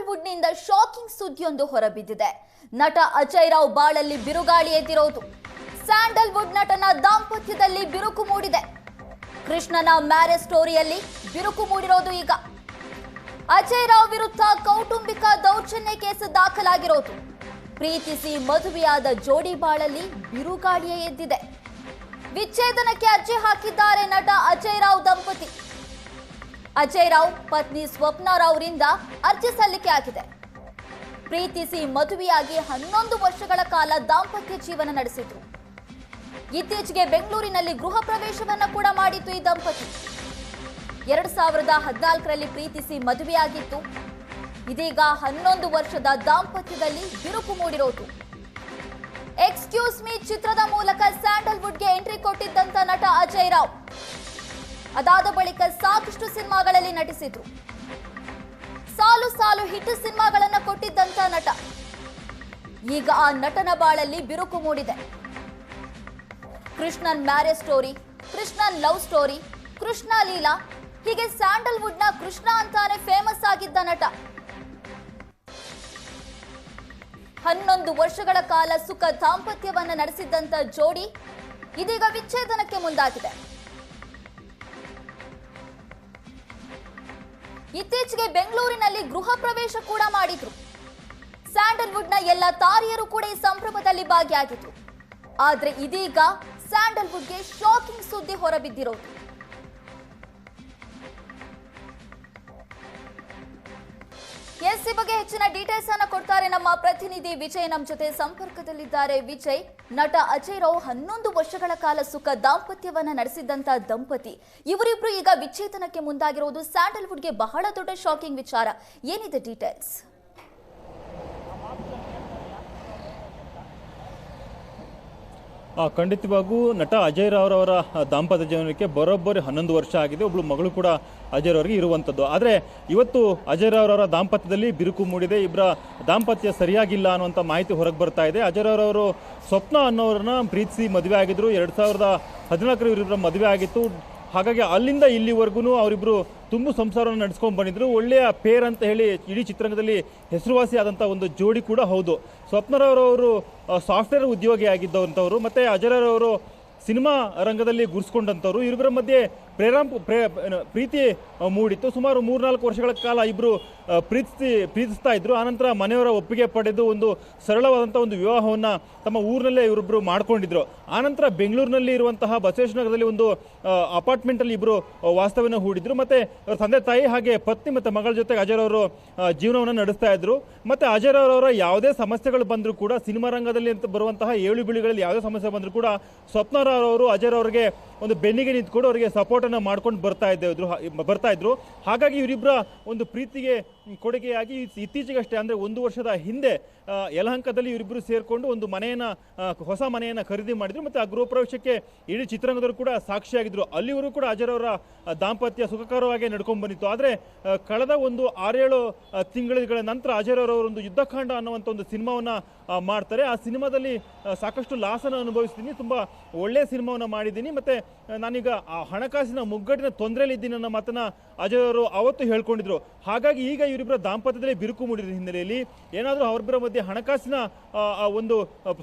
ಸ್ಯಾಂಡಲ್ವುಡ್ನಿಂದ shocking ಸುದ್ದಿಯೊಂದು ಹೊರಬಿದ್ದಿದೆ. ನಟ ಅಜಯ್ ರಾವ್ ಬಾಳಲ್ಲಿ ಬಿರುಗಾಳಿ ಎದ್ದಿರೋದು. ಸ್ಯಾಂಡಲ್ವುಡ್ ನಟನ ದಾಂಪತ್ಯದಲ್ಲಿ ಬಿರುಕು ಮೂಡಿದೆ. ಕೃಷ್ಣನ ಮ್ಯಾರೇಜ್ ಸ್ಟೋರಿಯಲ್ಲಿ ಬಿರುಕು ಮೂಡಿರೋದು. ಈಗ ಅಜಯ್ ರಾವ್ ವಿರುದ್ಧ ಕೌಟುಂಬಿಕ ದೌರ್ಜನ್ಯ ಕೇಸ್ ದಾಖಲಾಗಿರೋದು. ಪ್ರೀತಿಸಿ ಮದುವೆಯಾದ ಜೋಡಿ ಬಾಳಲ್ಲಿ ಬಿರುಗಾಳಿಯೇ ಎದ್ದಿದೆ. ವಿಚ್ಛೇದನಕ್ಕೆ ಅರ್ಜಿ ಹಾಕಿದ್ದಾರೆ ನಟ ಅಜಯ್ ರಾವ್ ದಂಪತಿ. ಅಜಯ್ ರಾವ್ ಪತ್ನಿ ಸ್ವಪ್ನ ರಾವ್ರಿಂದ ಅರ್ಜಿ ಸಲ್ಲಿಕೆ ಆಗಿದೆ. ಪ್ರೀತಿಸಿ ಮದುವೆಯಾಗಿ 11 ವರ್ಷಗಳ ಕಾಲ ದಾಂಪತ್ಯ ಜೀವನ ನಡೆಸಿದ್ರು. ಇತ್ತೀಚೆಗೆ ಬೆಂಗಳೂರಿನಲ್ಲಿ ಗೃಹ ಪ್ರವೇಶವನ್ನ ಕೂಡ ಮಾಡಿತ್ತು ಈ ದಂಪತಿ. 2014ರಲ್ಲಿ ಪ್ರೀತಿಸಿ ಮದುವೆಯಾಗಿತ್ತು. ಇದೀಗ 11 ವರ್ಷದ ದಾಂಪತ್ಯದಲ್ಲಿ ಬಿರುಕು ಮೂಡಿರೋದು. ಎಕ್ಸ್ಕ್ಯೂಸ್ ಮೀ ಚಿತ್ರದ ಮೂಲಕ ಸ್ಯಾಂಡಲ್ವುಡ್ಗೆ ಎಂಟ್ರಿ ಕೊಟ್ಟಿದ್ದಂತ ನಟ ಅಜಯ್ ರಾವ್ ಅದಾದ ಬಳಿಕ ಸಾಕಷ್ಟು ಸಿನಿಮಾಗಳಲ್ಲಿ ನಟಿಸಿದ್ರು. ಸಾಲು ಸಾಲು ಹಿಟ್ ಸಿನಿಮಾಗಳನ್ನ ಕೊಟ್ಟಿದ್ದಂತ ನಟ ಈಗ ಆ ನಟನ ಬಾಳಲ್ಲಿ ಬಿರುಕು ಮೂಡಿದೆ. Krishnan marriage story, Krishnan love story, Krishna Leela, ಹೀಗೆ ಸ್ಯಾಂಡಲ್ವುಡ್ನ ಕೃಷ್ಣ ಅಂತಾನೆ ಫೇಮಸ್ ಆಗಿದ್ದ ನಟ 11 ವರ್ಷಗಳ ಕಾಲ ಸುಖ ದಾಂಪತ್ಯವನ್ನ ನಡೆಸಿದ್ದಂತ ಜೋಡಿ ಇದೀಗ ವಿಚ್ಛೇದನಕ್ಕೆ ಮುಂದಾಗಿದೆ. ಇತ್ತೀಚೆಗೆ ಬೆಂಗಳೂರಿನಲ್ಲಿ ಗೃಹ ಪ್ರವೇಶ ಕೂಡ ಮಾಡಿದ್ರು. ಸ್ಯಾಂಡಲ್ವುಡ್ನ ಎಲ್ಲ ತಾರೆಯರು ಕೂಡ ಈ ಸಂಭ್ರಮದಲ್ಲಿ ಭಾಗಿಯಾಗಿದ್ರು. ಆದ್ರೆ ಇದೀಗ ಸ್ಯಾಂಡಲ್ವುಡ್ಗೆ ಶಾಕಿಂಗ್ ಸುದ್ದಿ ಹೊರಬಿದ್ದಿರೋದು. ಈ ಬಗ್ಗೆ ಹೆಚ್ಚಿನ ಡೀಟೇಲ್ಸ್ ಅನ್ನ ಕೊಡ್ತಾರೆ ನಮ್ಮ ಪ್ರತಿನಿಧಿ ವಿಜಯ್. ನಮ್ಮ ಜೊತೆ ಸಂಪರ್ಕದಲ್ಲಿದ್ದಾರೆ. ವಿಜಯ್, ನಟ ಅಜಯ್ ರಾವ್ 11 ವರ್ಷಗಳ ಕಾಲ ಸುಖ ದಾಂಪತ್ಯವನ್ನ ನಡೆಸಿದ್ದಂತ ದಂಪತಿ ಇವರಿಬ್ರು ಈಗ ವಿಚ್ಛೇದನಕ್ಕೆ ಮುಂದಾಗಿರುವುದು ಸ್ಯಾಂಡಲ್ವುಡ್ಗೆ ಬಹಳ ದೊಡ್ಡ ಶಾಕಿಂಗ್ ವಿಚಾರ. ಏನಿದೆ ಡೀಟೇಲ್ಸ್? ಖಂಡಿತವಾಗೂ ನಟ ಅಜಯ್ ರಾವ್ ಅವರ ದಾಂಪತ್ಯ ಜೀವನಕ್ಕೆ ಬರೋಬ್ಬರಿ 11 ವರ್ಷ ಆಗಿದೆ. ಒಬ್ಳು ಮಗಳು ಕೂಡ ಅಜಯ್ ಅವರಿಗೆ ಇರುವಂಥದ್ದು. ಆದರೆ ಇವತ್ತು ಅಜಯ್ ರಾವ್ ಅವರ ದಾಂಪತ್ಯದಲ್ಲಿ ಬಿರುಕು ಮೂಡಿದೆ. ಇಬ್ಬರ ದಾಂಪತ್ಯ ಸರಿಯಾಗಿಲ್ಲ ಅನ್ನುವಂಥ ಮಾಹಿತಿ ಹೊರಗೆ ಬರ್ತಾ ಇದೆ. ಅಜಯ್ ರಾವ್ ಅವರು ಸ್ವಪ್ನ ಅನ್ನೋರನ್ನ ಪ್ರೀತಿಸಿ ಮದುವೆ ಆಗಿದ್ರು. 2014 ಇವರಿಬ್ಬರ ಮದುವೆ ಆಗಿತ್ತು. ಹಾಗಾಗಿ ಅಲ್ಲಿಂದ ಇಲ್ಲಿವರೆಗೂ ಅವರಿಬ್ಬರು ತುಂಬು ಸಂಸಾರವನ್ನು ನಡೆಸ್ಕೊಂಡು ಬಂದಿದ್ರು. ಒಳ್ಳೆಯ ಪೇರ್ ಅಂತ ಹೇಳಿ ಇಡೀ ಚಿತ್ರರಂಗದಲ್ಲಿ ಹೆಸರುವಾಸಿ ಆದಂಥ ಒಂದು ಜೋಡಿ ಕೂಡ ಹೌದು. ಸ್ವಪ್ನರವರು ಸಾಫ್ಟ್ವೇರ್ ಉದ್ಯೋಗಿ ಆಗಿದ್ದವಂಥವ್ರು, ಮತ್ತು ಅಜಯ್ ಅವರು ಸಿನಿಮಾ ರಂಗದಲ್ಲಿ ಗುರ್ಸ್ಕೊಂಡಂಥವ್ರು. ಇವರಿಬ್ಬರ ಮಧ್ಯೆ ಪ್ರೀತಿ ಮೂಡಿತ್ತು. ಸುಮಾರು 3-4 ವರ್ಷಗಳ ಕಾಲ ಇಬ್ಬರು ಪ್ರೀತಿಸ್ತಾ ಇದ್ರು. ಆನಂತರ ಮನೆಯವರ ಒಪ್ಪಿಗೆ ಪಡೆದು ಒಂದು ಸರಳವಾದಂಥ ಒಂದು ವಿವಾಹವನ್ನು ತಮ್ಮ ಊರಿನಲ್ಲೇ ಇವರಿಬ್ಬರು ಮಾಡ್ಕೊಂಡಿದ್ರು. ಆನಂತರ ಬೆಂಗಳೂರಿನಲ್ಲಿ ಇರುವಂತಹ ಬಸವೇಶ್ವರ ನಗರದಲ್ಲಿ ಒಂದು ಅಪಾರ್ಟ್ಮೆಂಟಲ್ಲಿ ಇಬ್ಬರು ವಾಸ್ತವ್ಯನ ಹೂಡಿದ್ರು. ಮತ್ತು ಅವರ ತಂದೆ ತಾಯಿ ಹಾಗೆ ಪತ್ನಿ ಮತ್ತು ಮಗಳ ಜೊತೆಗೆ ಅಜಯ್ ಅವರು ಜೀವನವನ್ನು ನಡೆಸ್ತಾ ಇದ್ರು. ಮತ್ತು ಅಜಯ್ ಅವರ ಯಾವುದೇ ಸಮಸ್ಯೆಗಳು ಬಂದರೂ ಕೂಡ ಸಿನಿಮಾ ರಂಗದಲ್ಲಿ ಅಂತ ಬರುವಂತಹ ಏಳು ಬೀಳುಗಳಲ್ಲಿ ಯಾವುದೇ ಸಮಸ್ಯೆ ಬಂದರೂ ಕೂಡ ಸ್ವಪ್ನ ಅವರು ಅಜಯ್ ಅವರಿಗೆ ಒಂದು ಬೆನ್ನಿಗೆ ನಿಂತ್ಕೊಂಡು ಅವರಿಗೆ ಸಪೋರ್ಟನ್ನು ಮಾಡ್ಕೊಂಡು ಬರ್ತಾ ಇದ್ರು. ಹಾಗಾಗಿ ಇವರಿಬ್ಬರ ಒಂದು ಪ್ರೀತಿಗೆ ಕೊಡುಗೆಯಾಗಿ ಇತ್ತೀಚೆಗಷ್ಟೇ ಅಂದರೆ 1 ವರ್ಷದ ಹಿಂದೆ ಯಲಹಂಕದಲ್ಲಿ ಇವರಿಬ್ಬರು ಸೇರಿಕೊಂಡು ಒಂದು ಹೊಸ ಮನೆಯನ್ನು ಖರೀದಿ ಮಾಡಿದ್ರು. ಮತ್ತು ಆ ಗೃಹ ಪ್ರವೇಶಕ್ಕೆ ಇಡೀ ಚಿತ್ರರಂಗದವರು ಕೂಡ ಸಾಕ್ಷಿಯಾಗಿದ್ದರು. ಅಲ್ಲಿವರು ಕೂಡ ಅಜಯ್ ಅವರ ದಾಂಪತ್ಯ ಸುಖಕರವಾಗಿ ನಡ್ಕೊಂಡು ಬಂದಿತ್ತು. ಆದರೆ ಕಳೆದ ಒಂದು 6-7 ತಿಂಗಳ ನಂತರ ಅಜಯ್ ಅವರೊಂದು ಯುದ್ಧಕಾಂಡ ಅನ್ನುವಂಥ ಒಂದು ಸಿನಿಮಾವನ್ನು ಮಾಡ್ತಾರೆ. ಆ ಸಿನಿಮಾದಲ್ಲಿ ಸಾಕಷ್ಟು ಲಾಸನ್ನು ಅನುಭವಿಸ್ತೀನಿ, ತುಂಬ ಒಳ್ಳೆಯ ಸಿನಿಮಾವನ್ನು ಮಾಡಿದ್ದೀನಿ, ಮತ್ತು ನಾನೀಗ ಆ ಹಣಕಾಸಿನ ಮುಗ್ಗಟ್ಟಿನ ತೊಂದರೆಯಲ್ಲಿದ್ದೀನಿ ಅನ್ನೋ ಮಾತನ್ನು ಅಜಯ್ ಅವರು ಅವತ್ತು ಹೇಳ್ಕೊಂಡಿದ್ರು. ಹಾಗಾಗಿ ಈಗ ಇವರಿಬ್ಬರ ದಾಂಪತ್ಯದಲ್ಲಿ ಬಿರುಕು ಮೂಡಿದ ಹಿನ್ನೆಲೆಯಲ್ಲಿ ಏನಾದರೂ ಅವರಿಬ್ಬರ ಮಧ್ಯೆ ಹಣಕಾಸಿನ ಒಂದು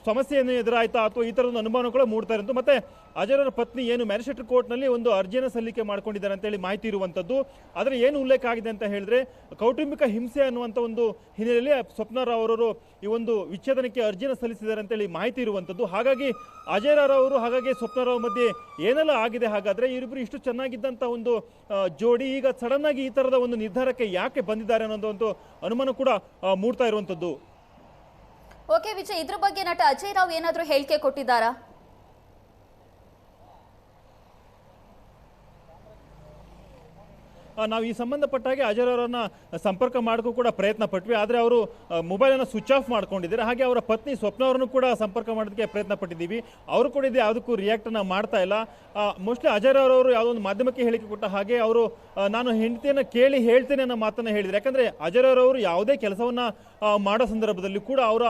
ಸಮಸ್ಯೆಯನ್ನು ಎದುರಾಯ್ತಾ ಅಥವಾ ಈ ಥರದ ಅನುಮಾನಗಳು ಮೂಡ್ತಾ ಇರೋದು. ಮತ್ತು ಅಜಯ್ ಅವರ ಪತ್ನಿ ಏನು ಮ್ಯಾಜಿಸ್ಟ್ರೇಟ್ ಕೋರ್ಟ್ನಲ್ಲಿ ಒಂದು ಅರ್ಜಿಯನ್ನು ಸಲ್ಲಿಕೆ ಮಾಡ್ಕೊಂಡಿದ್ದಾರೆ ಅಂತೇಳಿ ಮಾಹಿತಿ ಇರುವಂಥದ್ದು. ಆದರೆ ಏನು ಉಲ್ಲೇಖ ಆಗಿದೆ ಅಂತ ಹೇಳಿದ್ರೆ ಕೌಟುಂಬಿಕ ಹಿಂಸೆ ಅನ್ನುವಂಥ ಒಂದು ಹಿನ್ನೆಲೆಯಲ್ಲಿ ಸ್ವಪ್ನ ರಾವ್ ಅವರು ಈ ಒಂದು ವಿಚ್ಛೇದನಕ್ಕೆ ಅರ್ಜಿಯನ್ನು ಸಲ್ಲಿಸಿದ್ದಾರೆ ಅಂತೇಳಿ ಮಾಹಿತಿ ಇರುವಂಥದ್ದು. ಹಾಗಾಗಿ ಅಜಯ್ ರಾವ್ ಅವರು ಹಾಗಾಗಿ ಸ್ವಪ್ನ ರಾವ್ ಮಧ್ಯೆ ಏನೆಲ್ಲ ಆಗಿದೆ, ಹಾಗಾದರೆ ಇವರಿಬ್ಬರು ಇಷ್ಟು ಚೆನ್ನಾಗಿದ್ದಂಥ ಒಂದು ಜೋಡಿ ಈಗ ಸಡನ್ ಆಗಿ ಈ ಥರದ ಒಂದು ನಿರ್ಧಾರಕ್ಕೆ ಯಾಕೆ ಬಂದಿದ್ದಾರೆ ಅನ್ನೋದು ಒಂದು ಅನುಮಾನ ಕೂಡ ಮೂಡ್ತಾ ಇರುವಂಥದ್ದು. ಓಕೆ ವಿಜಯ್, ಇದ್ರ ಬಗ್ಗೆ ನಟ ಅಜಯ್ ರಾವ್ ಏನಾದರೂ ಹೇಳಿಕೆ ಕೊಟ್ಟಿದ್ದಾರಾ? ನಾವು ಈ ಸಂಬಂಧಪಟ್ಟ ಹಾಗೆ ಅಜಯ್ ಅವರನ್ನು ಸಂಪರ್ಕ ಮಾಡೋಕ್ಕೂ ಕೂಡ ಪ್ರಯತ್ನ ಪಟ್ವಿ. ಆದರೆ ಅವರು ಮೊಬೈಲನ್ನು ಸ್ವಿಚ್ ಆಫ್ ಮಾಡ್ಕೊಂಡಿದ್ದಾರೆ. ಹಾಗೆ ಅವರ ಪತ್ನಿ ಸ್ವಪ್ನ ಅವರನ್ನು ಕೂಡ ಸಂಪರ್ಕ ಮಾಡೋದಕ್ಕೆ ಪ್ರಯತ್ನ ಪಟ್ಟಿದ್ದೀವಿ. ಅವರು ಕೂಡ ಇದು ಯಾವುದಕ್ಕೂ ರಿಯಾಕ್ಟನ್ನು ಮಾಡ್ತಾ ಇಲ್ಲ. ಮೋಸ್ಟ್ಲಿ ಅಜಯ್ ಅವರು ಯಾವುದೋ ಒಂದು ಮಾಧ್ಯಮಕ್ಕೆ ಹೇಳಿಕೆ ಕೊಟ್ಟ ಹಾಗೆ ಅವರು ನಾನು ಹೆಂಡತಿಯನ್ನು ಕೇಳಿ ಹೇಳ್ತೇನೆ ಅನ್ನೋ ಮಾತನ್ನು ಹೇಳಿದರು. ಯಾಕಂದರೆ ಅಜಯ್ ಅವರು ಯಾವುದೇ ಕೆಲಸವನ್ನು ಮಾಡೋ ಸಂದರ್ಭದಲ್ಲಿ ಕೂಡ ಅವರ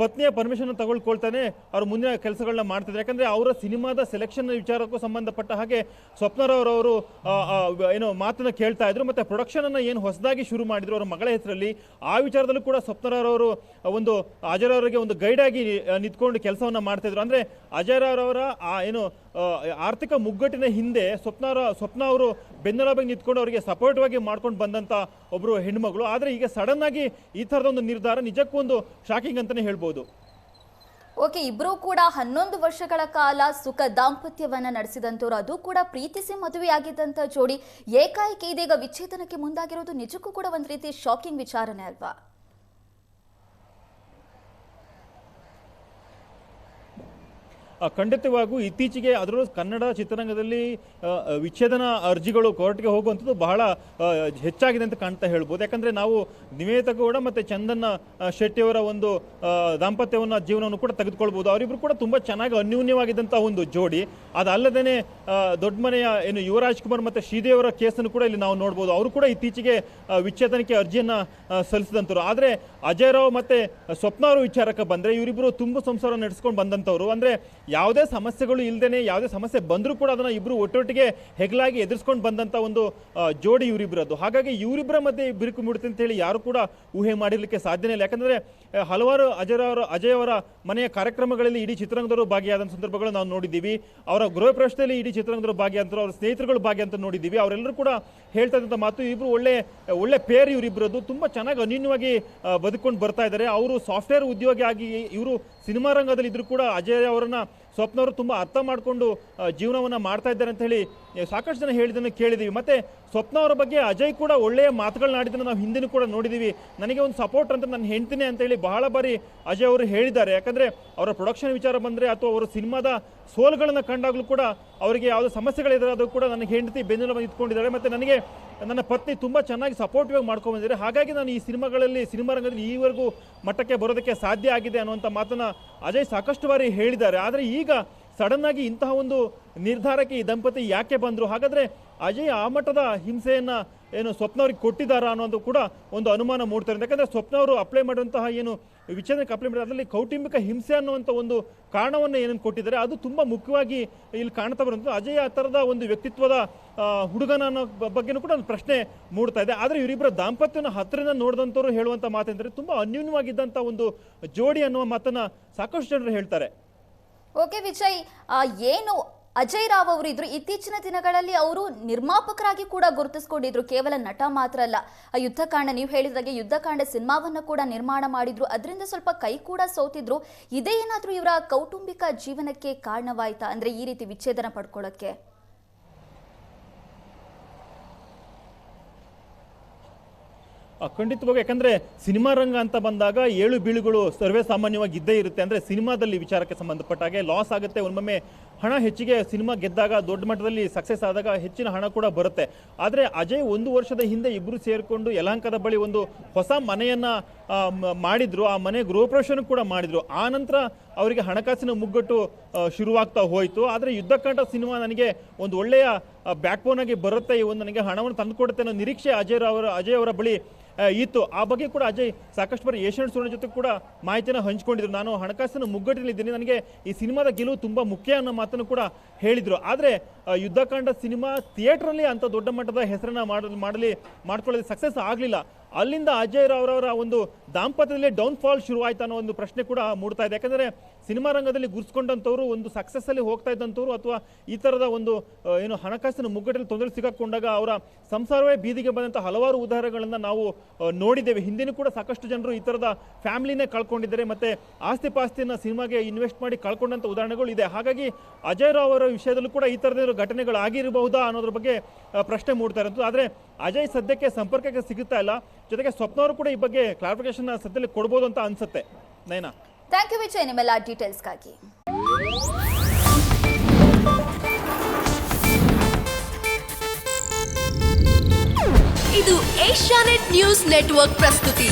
ಪತ್ನಿಯ ಪರ್ಮಿಷನ್ ತಗೊಳ್ಕೊಳ್ತಾನೆ ಅವರು ಮುಂದಿನ ಕೆಲಸಗಳನ್ನ ಮಾಡ್ತಿದ್ದಾರೆ. ಯಾಕಂದರೆ ಅವರ ಸಿನಿಮಾದ ಸೆಲೆಕ್ಷನ್ ವಿಚಾರಕ್ಕೂ ಸಂಬಂಧಪಟ್ಟ ಹಾಗೆ ಸ್ವಪ್ನರವರು ಏನು ಮಾತನ್ನು ಕೇಳ್ತಾ ಇದ್ರು. ಮತ್ತೆ ಪ್ರೊಡಕ್ಷನ್ ಅನ್ನ ಏನು ಹೊಸದಾಗಿ ಶುರು ಮಾಡಿದ್ರು ಅವರ ಮಗಳ ಹೆಸರಲ್ಲಿ, ಆ ವಿಚಾರದಲ್ಲೂ ಕೂಡ ಸ್ವಪ್ನರಾವ್ ಅವರು ಒಂದು ಅಜಯ್ ಅವರಿಗೆ ಒಂದು ಗೈಡ್ ಆಗಿ ನಿಂತ್ಕೊಂಡು ಕೆಲಸವನ್ನ ಮಾಡ್ತಾ ಇದ್ರು. ಅಂದ್ರೆ ಅಜಯ್ ಅವರ ಆ ಏನು ಆರ್ಥಿಕ ಮುಗ್ಗಟ್ಟಿನ ಹಿಂದೆ ಸ್ವಪ್ನ ಅವರು ಬೆನ್ನೆಲುಬಾಗಿ ನಿಂತ್ಕೊಂಡು ಅವರಿಗೆ ಸಪೋರ್ಟಿವ್ ಆಗಿ ಮಾಡ್ಕೊಂಡು ಬಂದಂತ ಒಬ್ರು ಹೆಣ್ಮಗಳು. ಆದ್ರೆ ಈಗ ಸಡನ್ ಆಗಿ ಈ ತರದ ಒಂದು ನಿರ್ಧಾರ ನಿಜಕ್ಕೂ ಒಂದು ಶಾಕಿಂಗ್ ಅಂತಾನೆ ಹೇಳ್ಬೋದು. ಓಕೆ, ಇಬ್ರು ಕೂಡ 11 ವರ್ಷಗಳ ಕಾಲ ಸುಖ ದಾಂಪತ್ಯವನ್ನ ನಡೆಸಿದಂತವ್ರು, ಅದು ಕೂಡ ಪ್ರೀತಿಸಿ ಮದುವೆಯಾಗಿದ್ದಂತ ಜೋಡಿ ಏಕಾಏಕಿ ಇದೀಗ ವಿಚ್ಛೇದನಕ್ಕೆ ಮುಂದಾಗಿರೋದು ನಿಜಕ್ಕೂ ಕೂಡ ಒಂದು ರೀತಿ ಶಾಕಿಂಗ್ ವಿಚಾರನೇ ಅಲ್ವಾ? ಖಂಡಿತವಾಗೂ ಇತ್ತೀಚೆಗೆ ಅದರಲ್ಲೂ ಕನ್ನಡ ಚಿತ್ರರಂಗದಲ್ಲಿ ವಿಚ್ಛೇದನ ಅರ್ಜಿಗಳು ಕೋರ್ಟ್ಗೆ ಹೋಗುವಂಥದ್ದು ಬಹಳ ಹೆಚ್ಚಾಗಿದೆ ಅಂತ ಕಾಣ್ತಾ ಹೇಳ್ಬೋದು. ಯಾಕಂದರೆ ನಾವು ನಿವೇದಿತಾ ಗೌಡ ಮತ್ತು ಚಂದನ್ ಶೆಟ್ಟಿಯವರ ಒಂದು ದಾಂಪತ್ಯವನ್ನು ಜೀವನವನ್ನು ಕೂಡ ತೆಗೆದುಕೊಳ್ಬೋದು. ಅವರಿಬ್ಬರು ಕೂಡ ತುಂಬ ಚೆನ್ನಾಗಿ ಅನ್ಯೂನ್ಯವಾಗಿದ್ದಂಥ ಒಂದು ಜೋಡಿ. ಅದಲ್ಲದೇ ದೊಡ್ಡ ಮನೆಯ ಏನು ಯುವರಾಜ್ ಕುಮಾರ್ ಮತ್ತು ಶ್ರೀದೇವರ ಕೇಸನ್ನು ಕೂಡ ಇಲ್ಲಿ ನಾವು ನೋಡ್ಬೋದು. ಅವರು ಕೂಡ ಇತ್ತೀಚೆಗೆ ವಿಚ್ಛೇದನಕ್ಕೆ ಅರ್ಜಿಯನ್ನು ಸಲ್ಲಿಸಿದಂಥವ್ರು. ಆದರೆ ಅಜಯ್ ರಾವ್ ಮತ್ತು ಸ್ವಪ್ನ ಅವರು ವಿಚಾರಕ್ಕೆ ಬಂದರೆ ಇವರಿಬ್ಬರು ತುಂಬ ಸಂಸಾರ ನಡೆಸ್ಕೊಂಡು ಬಂದಂಥವ್ರು. ಅಂದರೆ ಯಾವುದೇ ಸಮಸ್ಯೆಗಳು ಇಲ್ಲದೇನೆ ಯಾವುದೇ ಸಮಸ್ಯೆ ಬಂದರೂ ಕೂಡ ಅದನ್ನು ಇಬ್ಬರು ಒಟ್ಟೊಟ್ಟಿಗೆ ಹೆಗಲಾಗಿ ಎದುರಿಸ್ಕೊಂಡು ಬಂದಂಥ ಒಂದು ಜೋಡಿ ಇವರಿಬ್ಬರದ್ದು. ಹಾಗಾಗಿ ಇವರಿಬ್ಬರ ಮಧ್ಯೆ ಬಿರುಕು ಮೂಡುತ್ತೆ ಅಂತೇಳಿ ಯಾರು ಕೂಡ ಊಹೆ ಮಾಡಿರಲಿಕ್ಕೆ ಸಾಧ್ಯನೇ ಇಲ್ಲ. ಯಾಕಂದರೆ ಹಲವಾರು ಅಜಯ್ ಅವರ ಮನೆಯ ಕಾರ್ಯಕ್ರಮಗಳಲ್ಲಿ ಇಡೀ ಚಿತ್ರರಂಗದವರು ಭಾಗಿಯಾದ ಸಂದರ್ಭಗಳು ನಾವು ನೋಡಿದ್ದೀವಿ. ಅವರ ಗೃಹ ಪ್ರವೇಶದಲ್ಲಿ ಇಡೀ ಚಿತ್ರರಂಗದವರು ಭಾಗಿಯಾದಂಥರು, ಅವರ ಸ್ನೇಹಿತರುಗಳು ಭಾಗಿ ಅಂತ ನೋಡಿದ್ದೀವಿ. ಅವರೆಲ್ಲರೂ ಕೂಡ ಹೇಳ್ತಾ ಇದ್ದಂಥ ಮಾತು, ಇಬ್ಬರು ಒಳ್ಳೆ ಪೇರ್ ಇವರಿಬ್ಬರದ್ದು, ತುಂಬ ಚೆನ್ನಾಗಿ ಅನ್ಯೂನ್ಯವಾಗಿ ಬದುಕೊಂಡು ಬರ್ತಾ ಇದ್ದಾರೆ. ಅವರು ಸಾಫ್ಟ್ವೇರ್ ಉದ್ಯೋಗಿ ಆಗಿ ಇವರು ಸಿನಿಮಾ ರಂಗದಲ್ಲಿ ಇದ್ರೂ ಕೂಡ ಅಜಯ್ ಅವರನ್ನ ಸ್ವಪ್ನ ಅವರು ತುಂಬ ಅರ್ಥ ಮಾಡಿಕೊಂಡು ಜೀವನವನ್ನು ಮಾಡ್ತಾ ಇದ್ದಾರೆ ಅಂತ ಹೇಳಿ ಸಾಕಷ್ಟು ಜನ ಹೇಳಿದ್ದನ್ನು ಕೇಳಿದ್ದೀವಿ. ಮತ್ತು ಸ್ವಪ್ನ ಅವರ ಬಗ್ಗೆ ಅಜಯ್ ಕೂಡ ಒಳ್ಳೆಯ ಮಾತುಗಳನ್ನಾಡಿದ್ದನ್ನು ನಾವು ಹಿಂದಿನೂ ಕೂಡ ನೋಡಿದ್ದೀವಿ. ನನಗೆ ಒಂದು ಸಪೋರ್ಟ್ ಅಂತ ನಾನು ಹೆಂಡ್ತೀನಿ ಅಂತೇಳಿ ಬಹಳ ಬಾರಿ ಅಜಯ್ ಅವರು ಹೇಳಿದ್ದಾರೆ. ಯಾಕಂದರೆ ಅವರ ಪ್ರೊಡಕ್ಷನ್ ವಿಚಾರ ಬಂದರೆ ಅಥವಾ ಅವರು ಸಿನಿಮಾದ ಸೋಲ್ಗಳನ್ನು ಕಂಡಾಗಲೂ ಕೂಡ ಅವರಿಗೆ ಯಾವುದೋ ಸಮಸ್ಯೆಗಳಿದ್ದರೂ ಕೂಡ ನನಗೆ ಹೆಂಡತಿ ಬೆನ್ನೆಲುಬಾಗಿ ನಿಂತ್ಕೊಂಡಿದ್ದಾರೆ ಮತ್ತು ನನಗೆ ನನ್ನ ಪತ್ನಿ ತುಂಬ ಚೆನ್ನಾಗಿ ಸಪೋರ್ಟಿವ್ ಆಗಿ ಮಾಡ್ಕೊಂಡ್ಬಂದಿದ್ದಾರೆ. ಹಾಗಾಗಿ ನಾನು ಈ ಸಿನಿಮಾ ರಂಗದಲ್ಲಿ ಈವರೆಗೂ ಮಟ್ಟಕ್ಕೆ ಬರೋದಕ್ಕೆ ಸಾಧ್ಯ ಆಗಿದೆ ಅನ್ನುವಂಥ ಮಾತನ್ನು ಅಜಯ್ ಸಾಕಷ್ಟು ಬಾರಿ ಹೇಳಿದ್ದಾರೆ. ಆದರೆ ಈಗ ಸಡನ್ ಆಗಿ ಇಂತಹ ಒಂದು ನಿರ್ಧಾರಕ್ಕೆ ಈ ದಂಪತಿ ಯಾಕೆ ಬಂದರು? ಹಾಗಾದರೆ ಅಜಯ್ ಆ ಮಟ್ಟದ ಹಿಂಸೆಯನ್ನು ಏನು ಸ್ವಪ್ನ ಅವ್ರಿಗೆ ಕೊಟ್ಟಿದ್ದಾರಾ ಅನ್ನೋದು ಕೂಡ ಒಂದು ಅನುಮಾನ ಮೂಡ್ತಾರೆ. ಯಾಕಂದರೆ ಸ್ವಪ್ನ ಅವರು ಅಪ್ಲೈ ಮಾಡುವಂತಹ ಏನು ವಿಚ್ಛೇದನಕ್ಕೆ ಅಪ್ಲೈ ಮಾಡಿದ್ರೆ ಅದರಲ್ಲಿ ಕೌಟುಂಬಿಕ ಹಿಂಸೆ ಅನ್ನುವಂಥ ಒಂದು ಕಾರಣವನ್ನು ಏನನ್ನು ಕೊಟ್ಟಿದ್ದಾರೆ, ಅದು ತುಂಬ ಮುಖ್ಯವಾಗಿ ಇಲ್ಲಿ ಕಾಣ್ತಾ ಬರುವಂಥದ್ದು. ಅಜಯ್ ಆ ಥರದ ಒಂದು ವ್ಯಕ್ತಿತ್ವದ ಹುಡುಗನ ಅನ್ನೋ ಬಗ್ಗೆನೂ ಕೂಡ ಒಂದು ಪ್ರಶ್ನೆ ಮೂಡ್ತಾ ಇದೆ. ಆದರೆ ಇವರಿಬ್ಬರ ದಾಂಪತ್ಯನ ಹತ್ತಿರದಿಂದ ನೋಡಿದಂಥವ್ರು ಹೇಳುವಂಥ ಮಾತೆಂದರೆ ತುಂಬ ಅನ್ಯೂನ್ಯವಾಗಿದ್ದಂಥ ಒಂದು ಜೋಡಿ ಅನ್ನುವ ಮಾತನ್ನು ಸಾಕಷ್ಟು ಜನರು ಹೇಳ್ತಾರೆ. ಓಕೆ ವಿಜಯ್, ಏನು ಅಜಯ್ ರಾವ್ ಅವರು ಇದ್ರು, ಇತ್ತೀಚಿನ ದಿನಗಳಲ್ಲಿ ಅವರು ನಿರ್ಮಾಪಕರಾಗಿ ಕೂಡ ಗುರುತಿಸ್ಕೊಂಡಿದ್ರು. ಕೇವಲ ನಟ ಮಾತ್ರ ಅಲ್ಲ, ಆ ಯುದ್ಧಕಾಂಡ, ನೀವು ಹೇಳಿದಾಗೆ ಯುದ್ಧಕಾಂಡ ಸಿನಿಮಾವನ್ನ ಕೂಡ ನಿರ್ಮಾಣ ಮಾಡಿದ್ರು. ಅದರಿಂದ ಸ್ವಲ್ಪ ಕೈ ಕೂಡ ಸೋತಿದ್ರು. ಇದೇ ಏನಾದರೂ ಇವರ ಕೌಟುಂಬಿಕ ಜೀವನಕ್ಕೆ ಕಾರಣವಾಯ್ತಾ, ಅಂದ್ರೆ ಈ ರೀತಿ ವಿಚ್ಛೇದನ ಪಡ್ಕೊಳ್ಳೋಕ್ಕೆ? ಖಂಡಿತವಾಗಿ. ಯಾಕಂದರೆ ಸಿನಿಮಾ ರಂಗ ಅಂತ ಬಂದಾಗ ಏಳು ಬೀಳುಗಳು ಸರ್ವೇ ಸಾಮಾನ್ಯವಾಗಿ ಇದ್ದೇ ಇರುತ್ತೆ. ಅಂದರೆ ಸಿನಿಮಾದಲ್ಲಿ ವಿಚಾರಕ್ಕೆ ಸಂಬಂಧಪಟ್ಟಾಗೆ ಲಾಸ್ ಆಗುತ್ತೆ, ಒಮ್ಮೊಮ್ಮೆ ಹಣ ಹೆಚ್ಚಿಗೆ ಸಿನಿಮಾ ಗೆದ್ದಾಗ ದೊಡ್ಡ ಮಟ್ಟದಲ್ಲಿ ಸಕ್ಸಸ್ ಆದಾಗ ಹೆಚ್ಚಿನ ಹಣ ಕೂಡ ಬರುತ್ತೆ. ಆದರೆ ಅಜಯ್ 1 ವರ್ಷದ ಹಿಂದೆ ಇಬ್ಬರು ಸೇರಿಕೊಂಡು ಯಲಹಂಕದ ಬಳಿ ಒಂದು ಹೊಸ ಮನೆಯನ್ನು ಮಾಡಿದ್ರು. ಆ ಮನೆ ಗೃಹಪ್ರವೇಶ ಕೂಡ ಮಾಡಿದ್ರು. ಆ ನಂತರ ಅವರಿಗೆ ಹಣಕಾಸಿನ ಮುಗ್ಗಟ್ಟು ಶುರುವಾಗ್ತಾ ಹೋಯಿತು. ಆದರೆ ಯುದ್ಧಕಾಂಡ ಸಿನಿಮಾ ನನಗೆ ಒಂದು ಒಳ್ಳೆಯ ಬ್ಯಾಕ್ಬೋನ್ ಆಗಿ ಬರುತ್ತೆ, ಒಂದು ನನಗೆ ಹಣವನ್ನು ತಂದುಕೊಡುತ್ತೆ ಅನ್ನೋ ನಿರೀಕ್ಷೆ ಅಜಯ್ ಅವರ ಬಳಿ ಇತ್ತು. ಆ ಬಗ್ಗೆ ಕೂಡ ಅಜಯ್ ಸಾಕಷ್ಟು ಬಾರಿ ಏಷ್ಯನ್ ಸುವರ್ಣ ಜೊತೆ ಕೂಡ ಮಾಹಿತಿಯನ್ನು ಹಂಚಿಕೊಂಡಿದ್ರು. ನಾನು ಹಣಕಾಸಿನ ಮುಗ್ಗಟ್ಟಿನಲ್ಲಿದ್ದೀನಿ, ನನಗೆ ಈ ಸಿನಿಮಾದ ಗೆಲುವು ತುಂಬ ಮುಖ್ಯ ಅನ್ನೋ ಮಾತನ್ನು ಕೂಡ ಹೇಳಿದರು. ಆದರೆ ಯುದ್ಧಕಾಂಡ ಸಿನಿಮಾ ಥಿಯೇಟ್ರಲ್ಲಿ ಅಂಥ ದೊಡ್ಡ ಮಟ್ಟದ ಹೆಸರನ್ನು ಮಾಡ್ಕೊಳ್ಳೋದು ಸಕ್ಸಸ್ ಆಗಲಿಲ್ಲ. ಅಲ್ಲಿಂದ ಅಜಯ್ ಅವರವರ ಒಂದು ದಾಂಪತ್ಯದಲ್ಲಿ ಡೌನ್ಫಾಲ್ ಶುರುವಾಯ್ತು ಅನ್ನೋ ಒಂದು ಪ್ರಶ್ನೆ ಕೂಡ ಮೂಡ್ತಾ ಇದೆ. ಯಾಕಂದರೆ ಸಿನಿಮಾ ರಂಗದಲ್ಲಿ ಗುರುಸ್ಕೊಂಡಂಥವ್ರು, ಒಂದು ಸಕ್ಸಸ್ಸಲ್ಲಿ ಹೋಗ್ತಾ ಇದ್ದಂಥವ್ರು, ಅಥವಾ ಈ ಥರದ ಒಂದು ಏನು ಹಣಕಾಸಿನ ಮುಗ್ಗಟ್ಟಲ್ಲಿ ತೊಂದರೆ ಸಿಗಾಕೊಂಡಾಗ ಅವರ ಸಂಸಾರವೇ ಬೀದಿಗೆ ಬಂದಂಥ ಹಲವಾರು ಉದಾಹರಣೆಗಳನ್ನು ನಾವು ನೋಡಿದ್ದೇವೆ. ಹಿಂದಿನೂ ಕೂಡ ಸಾಕಷ್ಟು ಜನರು ಈ ಥರದ ಫ್ಯಾಮಿಲಿನೇ ಕಳ್ಕೊಂಡಿದ್ದಾರೆ, ಮತ್ತು ಆಸ್ತಿ ಪಾಸ್ತಿಯನ್ನು ಸಿನಿಮಾಗೆ ಇನ್ವೆಸ್ಟ್ ಮಾಡಿ ಕಳ್ಕೊಂಡಂಥ ಉದಾಹರಣೆಗಳು ಇದೆ. ಹಾಗಾಗಿ ಅಜಯ್ ರಾವ್ ಅವರ ವಿಷಯದಲ್ಲೂ ಕೂಡ ಈ ಥರದ ಘಟನೆಗಳು ಆಗಿರಬಹುದಾ ಅನ್ನೋದ್ರ ಬಗ್ಗೆ ಪ್ರಶ್ನೆ ಮೂಡ್ತಾ ಇರೋದು. ಆದರೆ ಅಜಯ್ ಸದ್ಯಕ್ಕೆ ಸಂಪರ್ಕಕ್ಕೆ ಸಿಗುತ್ತಾ ಇಲ್ಲ. ಜೊತೆಗೆ ಸ್ವಪ್ನ ಅವರು ಕೂಡ ಈ ಬಗ್ಗೆ ಕ್ಲಾರಿಫಿಕೇಶನ್ ಸದ್ಯದಲ್ಲಿ ಕೊಡ್ಬೋದು ಅಂತ ಅನ್ಸುತ್ತೆ. ನಯನಾ, ಥ್ಯಾಂಕ್ ಯು ವಿಜಯ್ ನಿಮ್ಮೆಲ್ಲ ಡೀಟೇಲ್ಸ್ಗಾಗಿ. ಇದು ಏಷ್ಯಾನೆಟ್ ನ್ಯೂಸ್ ನೆಟ್ವರ್ಕ್ ಪ್ರಸ್ತುತಿ.